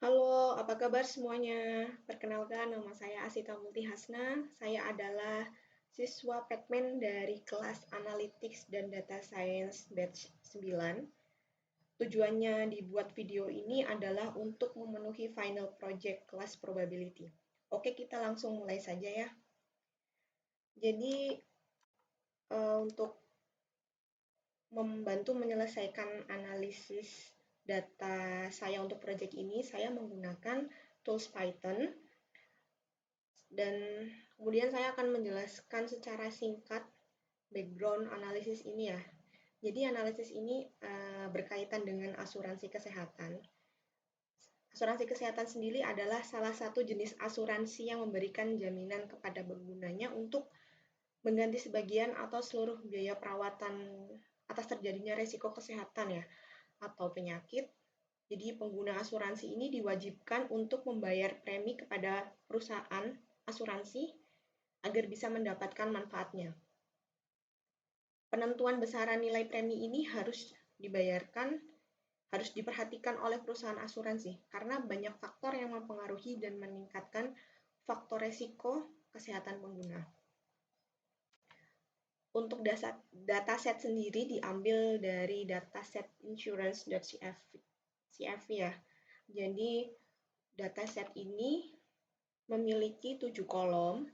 Halo, apa kabar semuanya? Perkenalkan, nama saya Asita Multihasna. Saya adalah siswa Pekmen dari kelas Analytics dan Data Science Batch 9. Tujuannya dibuat video ini adalah untuk memenuhi final project kelas probability. Oke, kita langsung mulai saja ya. Jadi, untuk membantu menyelesaikan analisis data saya untuk proyek ini, saya menggunakan tools Python dan kemudian saya akan menjelaskan secara singkat background analisis ini ya. Jadi analisis ini berkaitan dengan asuransi kesehatan. Asuransi kesehatan sendiri adalah salah satu jenis asuransi yang memberikan jaminan kepada penggunanya untuk mengganti sebagian atau seluruh biaya perawatan atas terjadinya resiko kesehatan ya atau penyakit. Jadi pengguna asuransi ini diwajibkan untuk membayar premi kepada perusahaan asuransi agar bisa mendapatkan manfaatnya. Penentuan besaran nilai premi ini harus diperhatikan oleh perusahaan asuransi karena banyak faktor yang mempengaruhi dan meningkatkan faktor resiko kesehatan pengguna. Untuk dataset sendiri diambil dari dataset insurance.cf ya. Jadi dataset ini memiliki 7 kolom.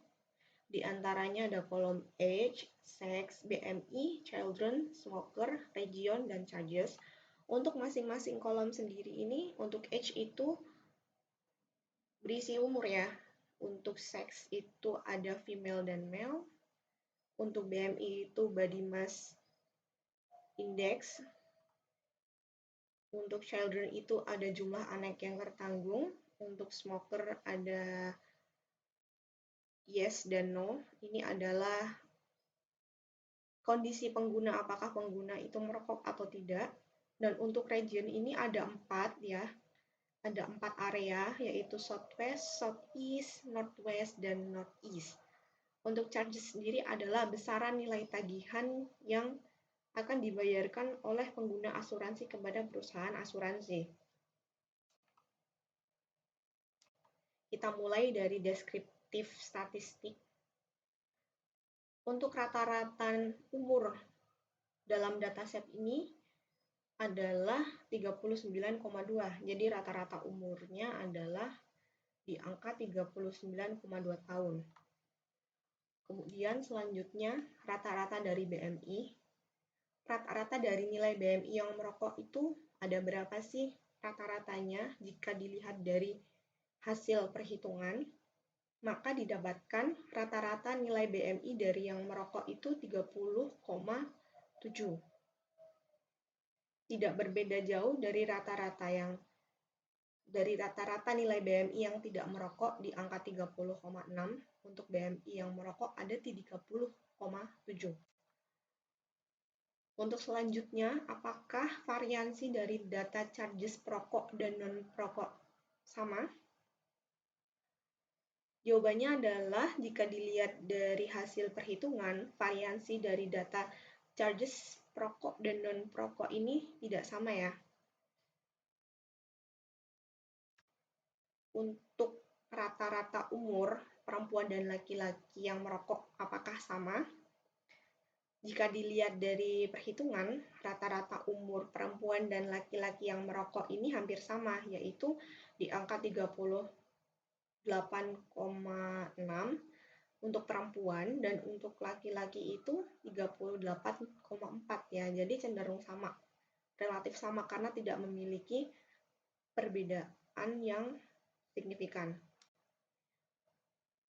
Di antaranya ada kolom age, sex, BMI, children, smoker, region, dan charges. Untuk masing-masing kolom sendiri ini, untuk age itu berisi umur ya. Untuk sex itu ada female dan male. Untuk BMI itu body mass index. Untuk children itu ada jumlah anak yang tertanggung. Untuk smoker ada yes dan no. Ini adalah kondisi pengguna, apakah pengguna itu merokok atau tidak. Dan untuk region ini ada 4 ya. Ada 4 area, yaitu Southwest, Southeast, Northwest, dan Northeast. Untuk charges sendiri adalah besaran nilai tagihan yang akan dibayarkan oleh pengguna asuransi kepada perusahaan asuransi. Kita mulai dari deskriptif statistik. Untuk rata-rata umur dalam dataset ini adalah 39,2. Jadi rata-rata umurnya adalah di angka 39,2 tahun. Kemudian selanjutnya rata-rata dari BMI. Rata-rata dari nilai BMI yang merokok itu ada berapa sih rata-ratanya jika dilihat dari hasil perhitungan? Maka didapatkan rata-rata nilai BMI dari yang merokok itu 30,7. Tidak berbeda jauh dari rata-rata nilai BMI yang tidak merokok di angka 30,6. Untuk BMI yang merokok ada di 30,7. Untuk selanjutnya, apakah variansi dari data charges perokok dan non-perokok sama? Jawabannya adalah jika dilihat dari hasil perhitungan, variansi dari data charges perokok dan non-perokok ini tidak sama ya. Untuk rata-rata umur perempuan dan laki-laki yang merokok apakah sama? Jika dilihat dari perhitungan, rata-rata umur perempuan dan laki-laki yang merokok ini hampir sama, yaitu di angka 38,6 untuk perempuan dan untuk laki-laki itu 38,4 ya. Jadi cenderung sama, relatif sama karena tidak memiliki perbedaan yang signifikan.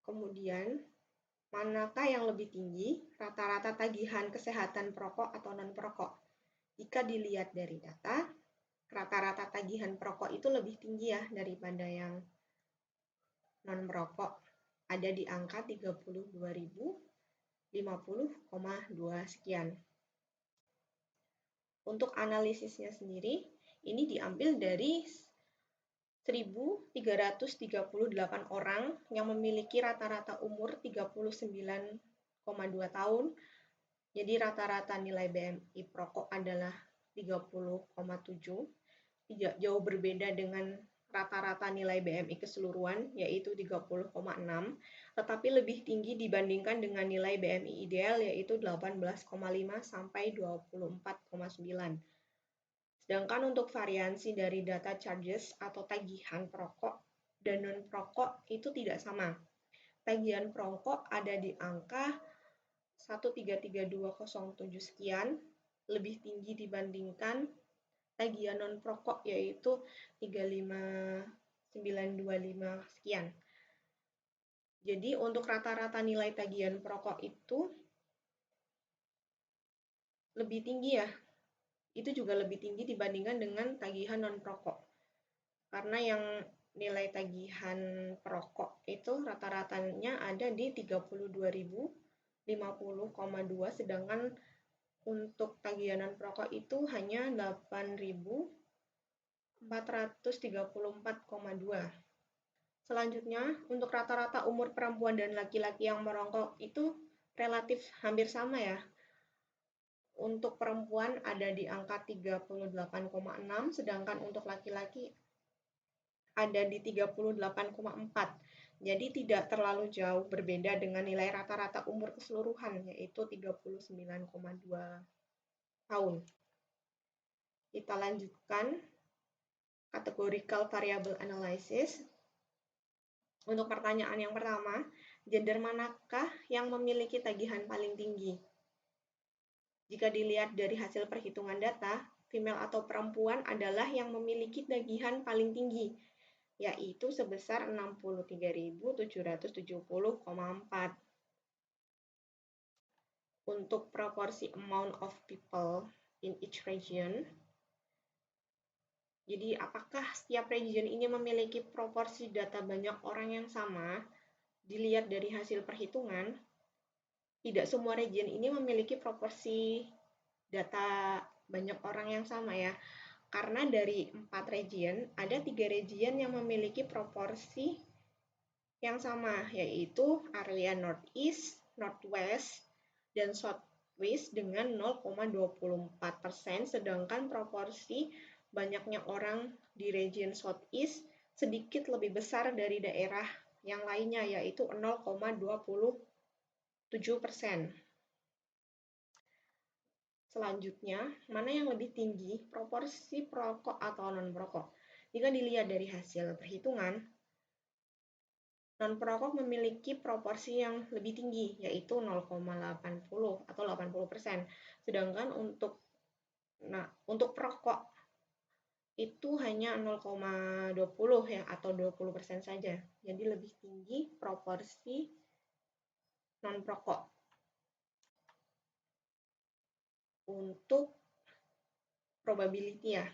Kemudian, manakah yang lebih tinggi, rata-rata tagihan kesehatan perokok atau non-perokok? Jika dilihat dari data, rata-rata tagihan perokok itu lebih tinggi ya daripada yang non-perokok. Ada di angka 32.050,2 sekian. Untuk analisisnya sendiri, ini diambil dari 1.338 orang yang memiliki rata-rata umur 39,2 tahun. Jadi rata-rata nilai BMI perokok adalah 30,7. Tidak jauh berbeda dengan rata-rata nilai BMI keseluruhan, yaitu 30,6, tetapi lebih tinggi dibandingkan dengan nilai BMI ideal, yaitu 18,5 sampai 24,9. Sedangkan untuk variansi dari data charges atau tagihan perokok dan non-perokok itu tidak sama. Tagihan perokok ada di angka 133.207 sekian, lebih tinggi dibandingkan tagihan non-perokok yaitu 35.925 sekian. Jadi untuk rata-rata nilai tagihan perokok itu lebih tinggi ya. Itu juga lebih tinggi dibandingkan dengan tagihan non-perokok. Karena yang nilai tagihan perokok itu rata-ratanya ada di 32.050,2, sedangkan untuk tagihan non-perokok itu hanya 8.434,2. Selanjutnya, untuk rata-rata umur perempuan dan laki-laki yang merokok itu relatif hampir sama ya. Untuk perempuan ada di angka 38,6, sedangkan untuk laki-laki ada di 38,4. Jadi tidak terlalu jauh berbeda dengan nilai rata-rata umur keseluruhan, yaitu 39,2 tahun. Kita lanjutkan categorical variable analysis. Untuk pertanyaan yang pertama, gender manakah yang memiliki tagihan paling tinggi? Jika dilihat dari hasil perhitungan data, female atau perempuan adalah yang memiliki tagihan paling tinggi, yaitu sebesar 63.770,4. Untuk proporsi amount of people in each region, jadi apakah setiap region ini memiliki proporsi data banyak orang yang sama? Dilihat dari hasil perhitungan, tidak semua region ini memiliki proporsi data banyak orang yang sama ya. Karena dari 4 region, ada 3 region yang memiliki proporsi yang sama, yaitu area Northeast, Northwest, dan Southwest dengan 0,24%, sedangkan proporsi banyaknya orang di region Southeast sedikit lebih besar dari daerah yang lainnya, yaitu 0,27%. Selanjutnya, mana yang lebih tinggi, proporsi perokok atau non-perokok? Jika dilihat dari hasil perhitungan, non-perokok memiliki proporsi yang lebih tinggi, yaitu 0,80 atau 80%. Sedangkan untuk perokok itu hanya 0,20 ya, atau 20% saja. Jadi lebih tinggi proporsi non-perokok. Untuk probability ya,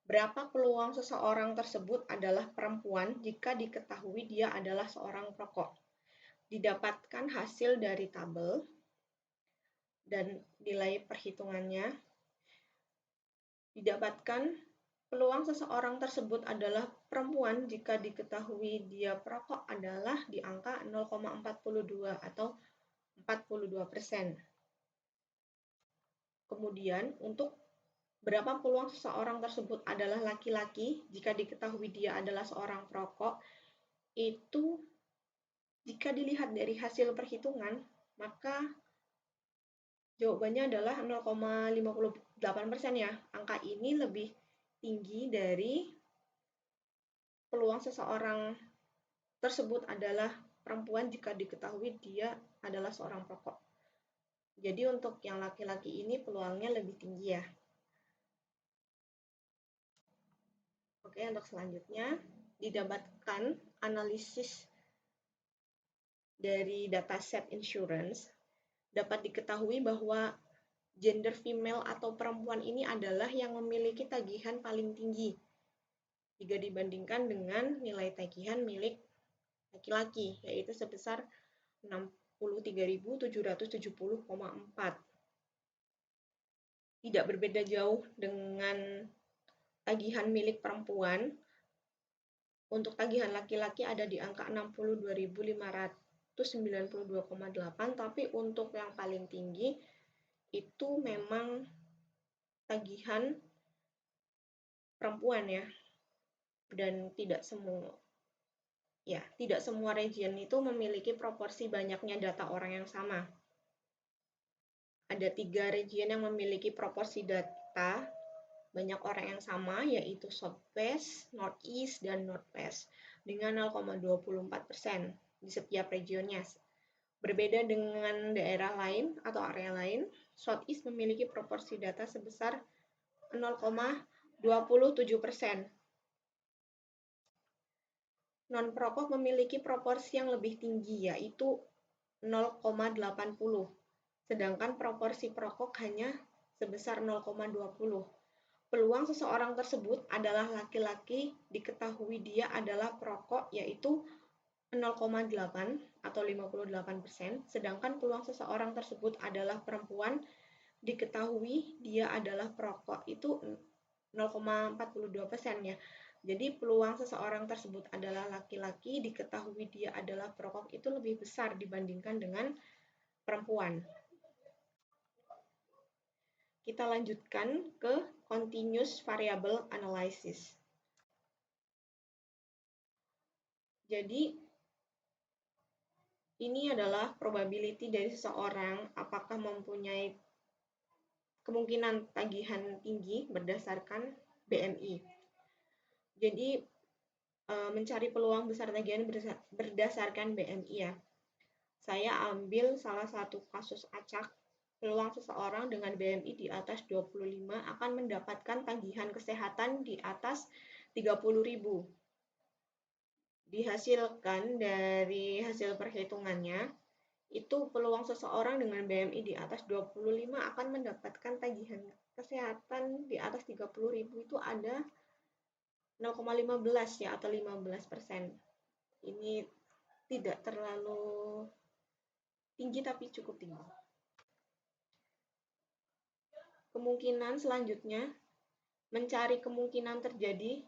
berapa peluang seseorang tersebut adalah perempuan jika diketahui dia adalah seorang perokok? Didapatkan hasil dari tabel dan nilai perhitungannya. Didapatkan peluang seseorang tersebut adalah perempuan jika diketahui dia perokok adalah di angka 0,42 atau 42%. Kemudian untuk berapa peluang seseorang tersebut adalah laki-laki jika diketahui dia adalah seorang perokok, itu jika dilihat dari hasil perhitungan, maka jawabannya adalah 0,58% ya. Angka ini lebih tinggi dari peluang seseorang tersebut adalah perempuan jika diketahui dia adalah seorang perokok. Jadi untuk yang laki-laki ini peluangnya lebih tinggi ya. Oke, untuk selanjutnya didapatkan analisis dari dataset insurance, dapat diketahui bahwa gender female atau perempuan ini adalah yang memiliki tagihan paling tinggi jika dibandingkan dengan nilai tagihan milik laki-laki, yaitu sebesar 63.770,4. Tidak berbeda jauh dengan tagihan milik perempuan. Untuk tagihan laki-laki ada di angka 62.592,8, tapi untuk yang paling tinggi itu memang tagihan perempuan ya. dan tidak semua region itu memiliki proporsi banyaknya data orang yang sama. Ada 3 region yang memiliki proporsi data banyak orang yang sama, yaitu Southwest, Northeast, dan Northwest, dengan 0,24% di setiap regionnya. Berbeda dengan daerah lain atau area lain, Southeast memiliki proporsi data sebesar 0,27%. Non-perokok memiliki proporsi yang lebih tinggi, yaitu 0,80, sedangkan proporsi perokok hanya sebesar 0,20. Peluang seseorang tersebut adalah laki-laki diketahui dia adalah perokok, yaitu 0,8 atau 58%, sedangkan peluang seseorang tersebut adalah perempuan diketahui dia adalah perokok itu 0,42% ya. Jadi peluang seseorang tersebut adalah laki-laki diketahui dia adalah perokok itu lebih besar dibandingkan dengan perempuan. Kita lanjutkan ke continuous variable analysis. Jadi ini adalah probability dari seseorang apakah mempunyai kemungkinan tagihan tinggi berdasarkan BMI. Jadi mencari peluang besar tagihan berdasarkan BMI ya. Saya ambil salah satu kasus acak. Peluang seseorang dengan BMI di atas 25 akan mendapatkan tagihan kesehatan di atas 30.000. Dihasilkan dari hasil perhitungannya, itu peluang seseorang dengan BMI di atas 25 akan mendapatkan tagihan kesehatan di atas 30.000 itu ada 0,15 ya atau 15%. Ini tidak terlalu tinggi tapi cukup tinggi. Kemungkinan selanjutnya mencari kemungkinan terjadi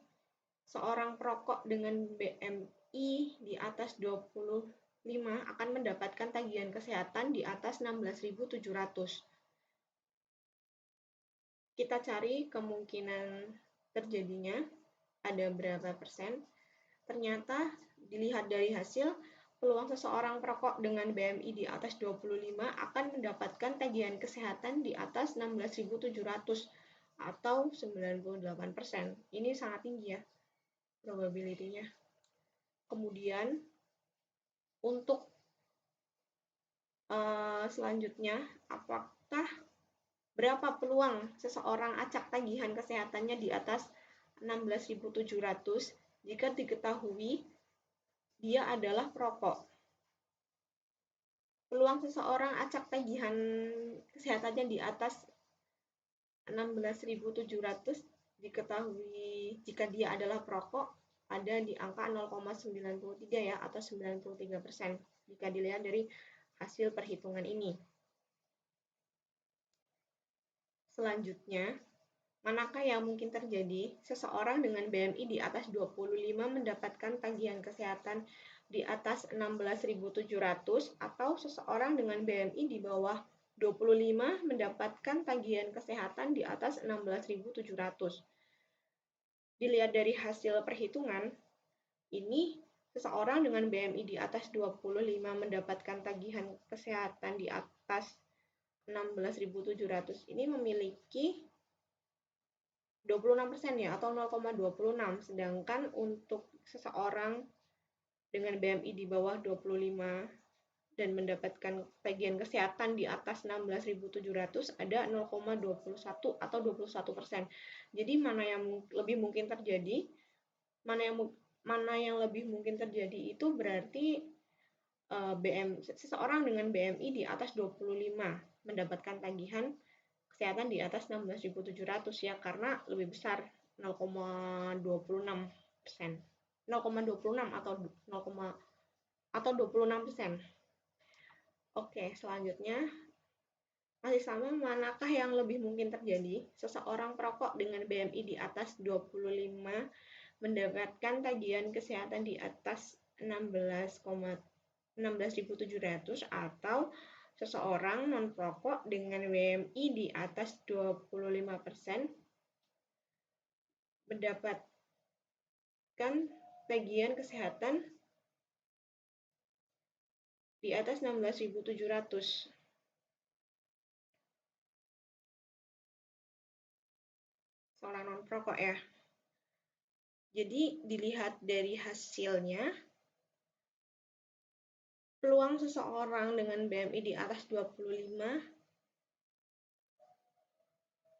seorang perokok dengan BMI di atas 25 akan mendapatkan tagihan kesehatan di atas 16.700. Kita cari kemungkinan terjadinya ada berapa persen. Ternyata dilihat dari hasil, peluang seseorang perokok dengan BMI di atas 25 akan mendapatkan tagihan kesehatan di atas 16.700 atau 98%. Ini sangat tinggi ya probability-nya. Kemudian untuk selanjutnya, berapa peluang seseorang acak tagihan kesehatannya di atas 16.700 jika diketahui dia adalah perokok. Peluang seseorang acak tagihan kesehatannya di atas 16.700 diketahui jika dia adalah perokok ada di angka 0,93 ya atau 93% jika dilihat dari hasil perhitungan ini. Selanjutnya, manakah yang mungkin terjadi? Seseorang dengan BMI di atas 25 mendapatkan tagihan kesehatan di atas 16.700 atau seseorang dengan BMI di bawah 25 mendapatkan tagihan kesehatan di atas 16.700. Dilihat dari hasil perhitungan, ini seseorang dengan BMI di atas 25 mendapatkan tagihan kesehatan di atas 16.700 ini memiliki 26% ya atau 0,26, sedangkan untuk seseorang dengan BMI di bawah 25 dan mendapatkan tagihan kesehatan di atas 16.700 ada 0,21 atau 21%. Jadi mana yang lebih mungkin terjadi? Mana yang lebih mungkin terjadi itu berarti seseorang dengan BMI di atas 25 mendapatkan tagihan kesehatan di atas 16.700 ya karena lebih besar 0,26%. 0,26 atau 26%. Oke, selanjutnya masih sama, manakah yang lebih mungkin terjadi? Seseorang perokok dengan BMI di atas 25 mendapatkan tagihan kesehatan di atas 16.700 atau seseorang non-perokok dengan BMI di atas 25% mendapatkan tagihan kesehatan di atas 16.700. Seorang non-perokok ya. Jadi dilihat dari hasilnya, peluang seseorang dengan BMI di atas 25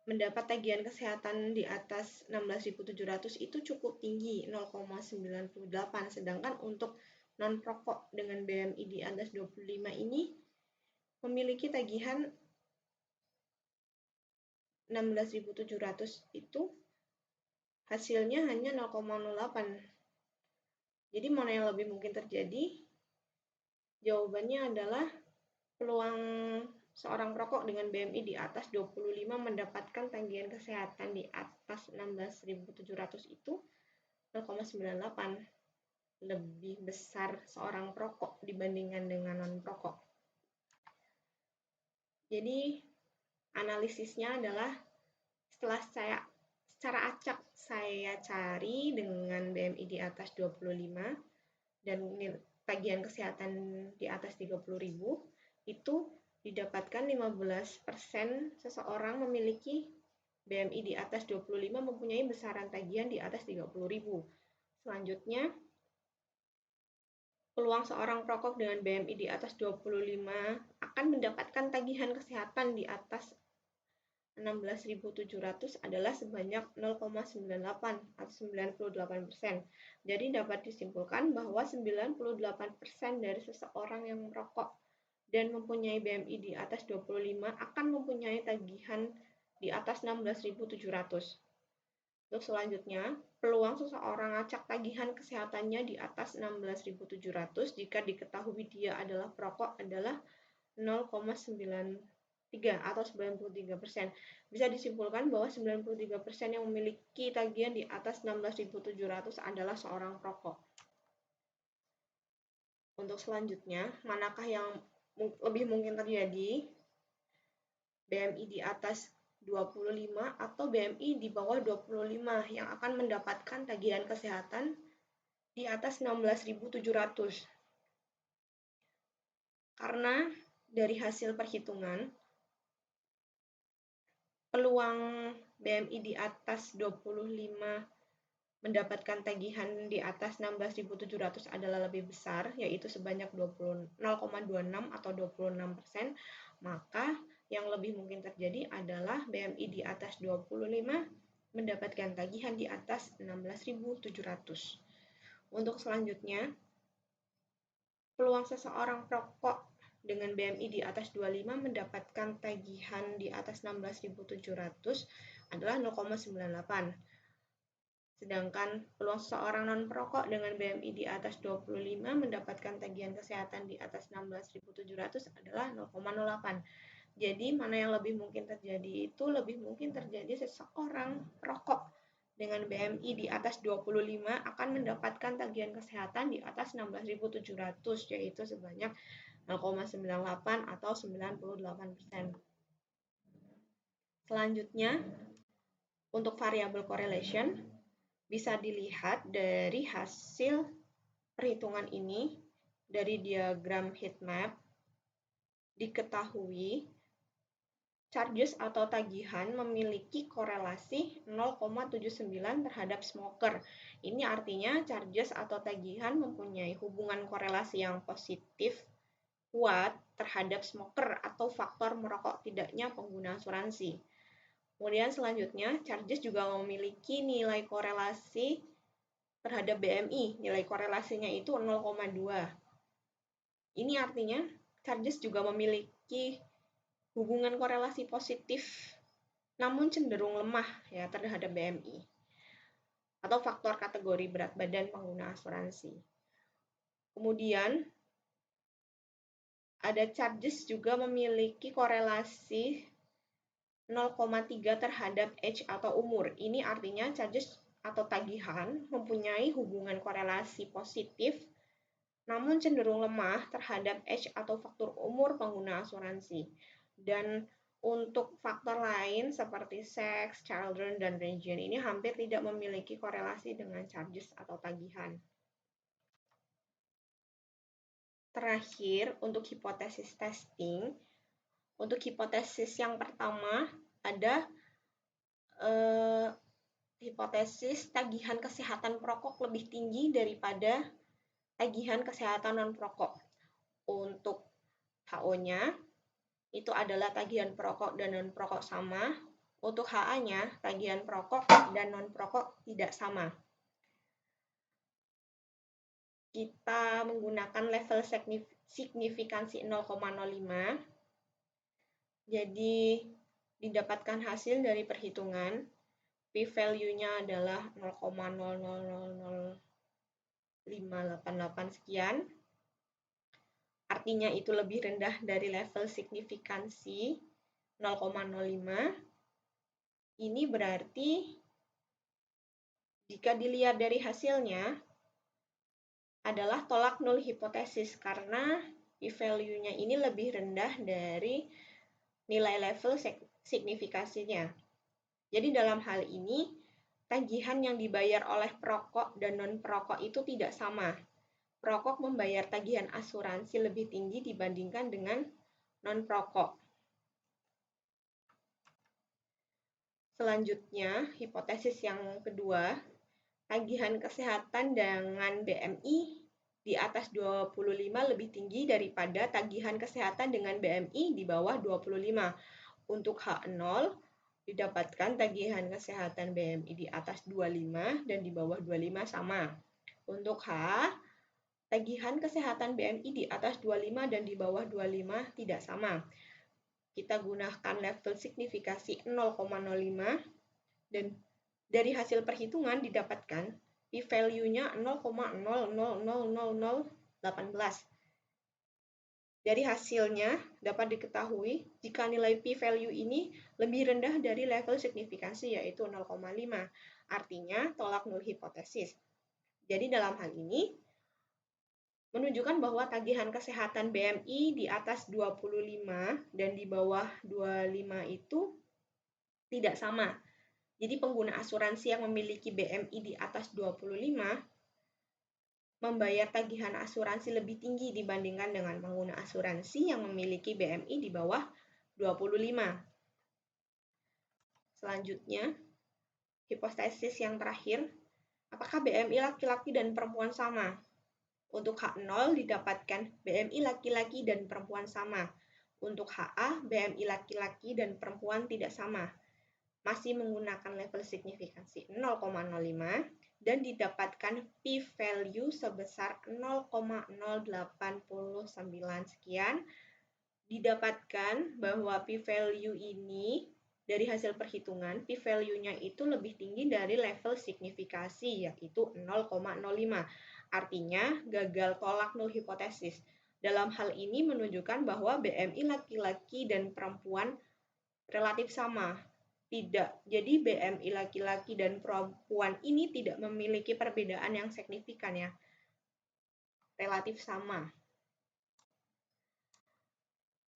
mendapat tagihan kesehatan di atas 16.700 itu cukup tinggi, 0,98. Sedangkan untuk non-perokok dengan BMI di atas 25 ini memiliki tagihan 16.700 itu hasilnya hanya 0,08. Jadi mana yang lebih mungkin terjadi? Jawabannya adalah peluang seorang perokok dengan BMI di atas 25 mendapatkan tagihan kesehatan di atas 16.700 itu 0,98. Lebih besar seorang perokok dibandingkan dengan non-perokok. Jadi analisisnya adalah setelah secara acak saya cari dengan BMI di atas 25 dan tagihan kesehatan di atas 30.000, itu didapatkan 15% seseorang memiliki BMI di atas 25 mempunyai besaran tagihan di atas 30.000. Selanjutnya, peluang seorang perokok dengan BMI di atas 25 akan mendapatkan tagihan kesehatan di atas 16.700 adalah sebanyak 0,98 atau 98%. Jadi dapat disimpulkan bahwa 98% dari seseorang yang merokok dan mempunyai BMI di atas 25 akan mempunyai tagihan di atas 16.700. Untuk selanjutnya, peluang seseorang acak tagihan kesehatannya di atas 16.700 jika diketahui dia adalah perokok adalah 0,93 atau 93%. Bisa disimpulkan bahwa 93% yang memiliki tagihan di atas 16.700 adalah seorang perokok. Untuk selanjutnya, manakah yang lebih mungkin terjadi? BMI di atas 25 atau BMI di bawah 25 yang akan mendapatkan tagihan kesehatan di atas 16.700. Karena dari hasil perhitungan, peluang BMI di atas 25 mendapatkan tagihan di atas 16.700 adalah lebih besar, yaitu sebanyak 0,26 atau 26%, maka yang lebih mungkin terjadi adalah BMI di atas 25 mendapatkan tagihan di atas 16.700. Untuk selanjutnya, peluang seseorang perokok dengan BMI di atas 25 mendapatkan tagihan di atas 16.700 adalah 0,98. Sedangkan peluang seseorang non-perokok dengan BMI di atas 25 mendapatkan tagihan kesehatan di atas 16.700 adalah 0,08. Jadi mana yang lebih mungkin terjadi? Itu lebih mungkin terjadi seseorang perokok dengan BMI di atas 25 akan mendapatkan tagihan kesehatan di atas 16.700, yaitu sebanyak 0,98 atau 98%. Selanjutnya, untuk variabel correlation, bisa dilihat dari hasil perhitungan ini dari diagram heat map. Diketahui charges atau tagihan memiliki korelasi 0,79 terhadap smoker. Ini artinya charges atau tagihan mempunyai hubungan korelasi yang positif kuat terhadap smoker atau faktor merokok tidaknya pengguna asuransi. Kemudian selanjutnya, charges juga memiliki nilai korelasi terhadap BMI. Nilai korelasinya itu 0,2. Ini artinya charges juga memiliki hubungan korelasi positif namun cenderung lemah ya terhadap BMI atau faktor kategori berat badan pengguna asuransi. Kemudian ada charges juga memiliki korelasi 0,3 terhadap age atau umur. Ini artinya charges atau tagihan mempunyai hubungan korelasi positif namun cenderung lemah terhadap age atau faktor umur pengguna asuransi. Dan Untuk faktor lain seperti seks, children, dan region ini hampir tidak memiliki korelasi dengan charges atau tagihan. Terakhir, untuk hipotesis testing, untuk hipotesis yang pertama ada hipotesis tagihan kesehatan perokok lebih tinggi daripada tagihan kesehatan non-perokok. Untuk HO-nya, itu adalah tagihan perokok dan non-perokok sama. Untuk HA-nya, tagihan perokok dan non-perokok tidak sama. Kita menggunakan level signifikansi 0,05. Jadi, didapatkan hasil dari perhitungan. P-value-nya adalah 0,000588 sekian. Artinya itu lebih rendah dari level signifikansi 0,05. Ini berarti jika dilihat dari hasilnya adalah tolak nul hipotesis karena p-value-nya ini lebih rendah dari nilai level signifikasinya. Jadi dalam hal ini tagihan yang dibayar oleh perokok dan non-perokok itu tidak sama. Perokok membayar tagihan asuransi lebih tinggi dibandingkan dengan non-perokok. Selanjutnya, hipotesis yang kedua, tagihan kesehatan dengan BMI di atas 25 lebih tinggi daripada tagihan kesehatan dengan BMI di bawah 25. Untuk H0, didapatkan tagihan kesehatan BMI di atas 25 dan di bawah 25 sama. Untuk H, tagihan kesehatan BMI di atas 25 dan di bawah 25 tidak sama. Kita gunakan level signifikasi 0,05 dan dari hasil perhitungan didapatkan p-value-nya 0,000018. Dari hasilnya dapat diketahui jika nilai p-value ini lebih rendah dari level signifikansi yaitu 0,5. Artinya tolak nul hipotesis. Jadi dalam hal ini menunjukkan bahwa tagihan kesehatan BMI di atas 25 dan di bawah 25 itu tidak sama. Jadi pengguna asuransi yang memiliki BMI di atas 25 membayar tagihan asuransi lebih tinggi dibandingkan dengan pengguna asuransi yang memiliki BMI di bawah 25. Selanjutnya, hipotesis yang terakhir, apakah BMI laki-laki dan perempuan sama? Untuk H0 didapatkan BMI laki-laki dan perempuan sama. Untuk HA, BMI laki-laki dan perempuan tidak sama. Masih menggunakan level signifikansi 0,05 dan didapatkan p-value sebesar 0,089 sekian. Didapatkan bahwa p-value ini dari hasil perhitungan, p-value-nya itu lebih tinggi dari level signifikasi yaitu 0,05. Artinya gagal tolak nul hipotesis. Dalam hal ini menunjukkan bahwa BMI laki-laki dan perempuan relatif sama. Tidak, jadi BMI laki-laki dan perempuan ini tidak memiliki perbedaan yang signifikan ya. Relatif sama.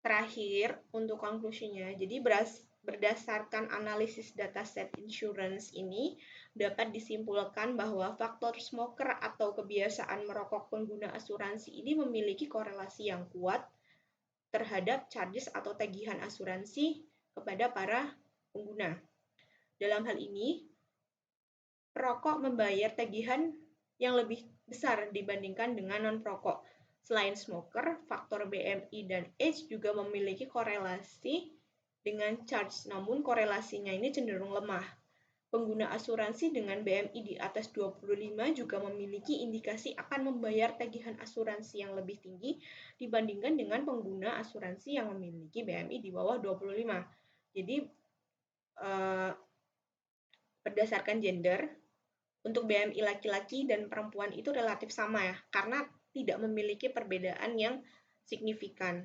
Terakhir, untuk konklusinya, jadi berdasarkan analisis dataset insurance ini, dapat disimpulkan bahwa faktor smoker atau kebiasaan merokok pengguna asuransi ini memiliki korelasi yang kuat terhadap charges atau tagihan asuransi kepada para pengguna. Dalam hal ini, perokok membayar tagihan yang lebih besar dibandingkan dengan non-perokok. Selain smoker, faktor BMI dan age juga memiliki korelasi dengan charge, namun korelasinya ini cenderung lemah. Pengguna asuransi dengan BMI di atas 25 juga memiliki indikasi akan membayar tagihan asuransi yang lebih tinggi dibandingkan dengan pengguna asuransi yang memiliki BMI di bawah 25. Jadi, berdasarkan gender, untuk BMI laki-laki dan perempuan itu relatif sama ya, karena tidak memiliki perbedaan yang signifikan.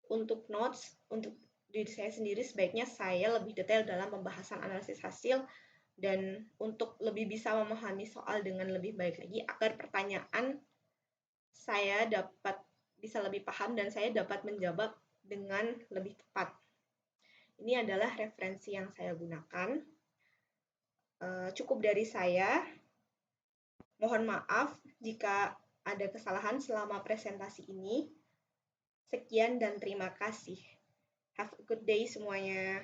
Untuk notes, untuk diri saya sendiri sebaiknya saya lebih detail dalam pembahasan analisis hasil dan untuk lebih bisa memahami soal dengan lebih baik lagi agar pertanyaan saya dapat bisa lebih paham dan saya dapat menjawab dengan lebih tepat. Ini adalah referensi yang saya gunakan. Cukup dari saya. Mohon maaf jika ada kesalahan selama presentasi ini. Sekian dan terima kasih. Have a good day semuanya.